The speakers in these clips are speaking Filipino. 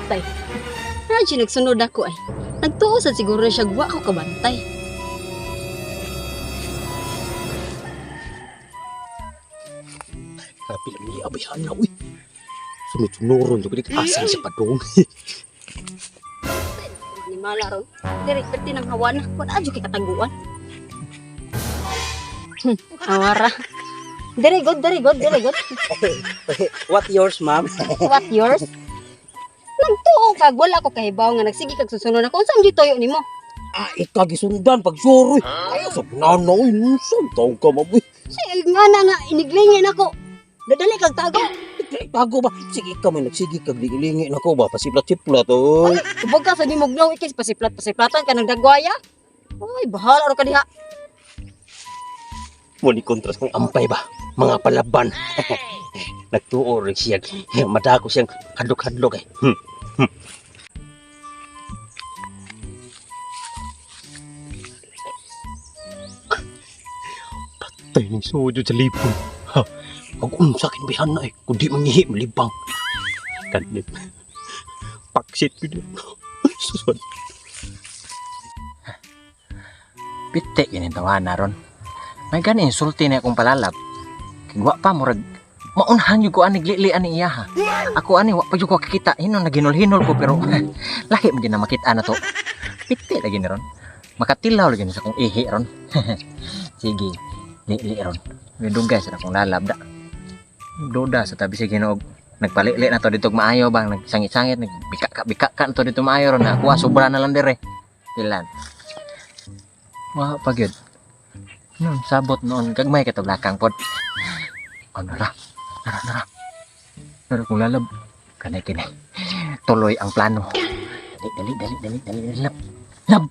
bantay. Radyo nagsunod ako ay. Nagtuo sa siguro siya wa ko kabantay. Kapil ang niyabayan na, uy. Sunod-sunuron, so asal siya pa doon. Ni mala ron. Diri perti nang hawa na. Wala adyo kay kataguan. Awara. Very good, very good, very good. What yours, ma'am? What yours? Nagtuo kag wala ko kahibaw nga nagsige kag susunod ako. Unsang gitoyo nimo? Ikagisundan pag sure. Ayaw sa nanay, nusang taong ka, maboy. Sige nga na nga iniglingin ako. Dadali kag tago. Tago ba? Sige ka may nagsige kag lingilingin ako ba? Pasiplat-siplat, oy. Subog ka sa di mugnaw ikis pasiplat-pasiplatan ka ng dagwaya. Ay, bahala ro ka diha. Muli kontra sa ampay ba? Mga palaban. Nagtuo rin siya. Madako siyang hadlok-hadlok eh. Patay ng sojo sa lipon. Ha? Pag-unsakin bihan na eh. Kung di mangihi, malibang. Kanip. Paksit ko din. Susod. Pitik yun yung tawanan ron. May gani insulti na akong palalab. Kigwa pa murag maunhan yung ko ani glilian ni iya ha. Ako ani wa pa yung ko kikita hinon naginol-hinol ko pero lahi mo na makita na to. Pitik lagi ni ron. Makatilaw lagi ni sa kong ihi ron. Sige, li ron. Midungay sa akong lalab da. Doda sa tabi sa Ginoo. Nagpalili na to dito maayo bang nagsangit-sangit nagbika ka to dito maayo ron na ako sobra na lang dire. Ilan. Wa pa gyud. Sabot noon kagmay katablakang pod. Nara kung lalab. Kanay kini. Tuloy ang plano. Dali. Lab. Dali. Lab.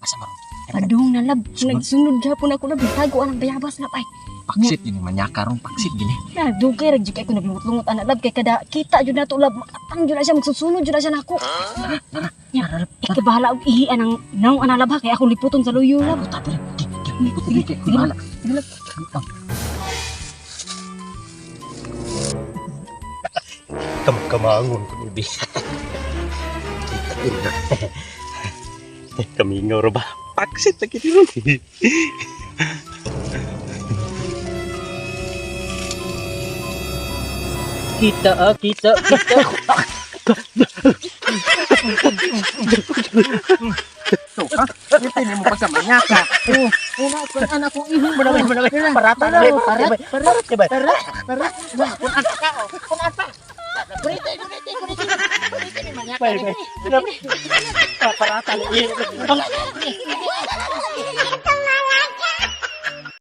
Asa mo? Adung na lab. Nagsunod gyapon ako lab. Tago ang bayabas lab ay. Paksit gini manyaka ron paksit gini. Na dugay ra gyud kay ko naglungot-lungot ana lab kay kada kita jud nato lab makatang jud na siya magsusunod jud na siya nako. Ikaw bahala og ihian ang naong ana lab ha, kay ako liputon sa luyo lab. Sige, bahala. Kamangon ko ni Bi. Kami ngoro ba? Paksit lagi di ron. Kita. So, ha? Hindi mo pa sa manyaka. Una ko anak ko ihing Manawin. Parata. Parata.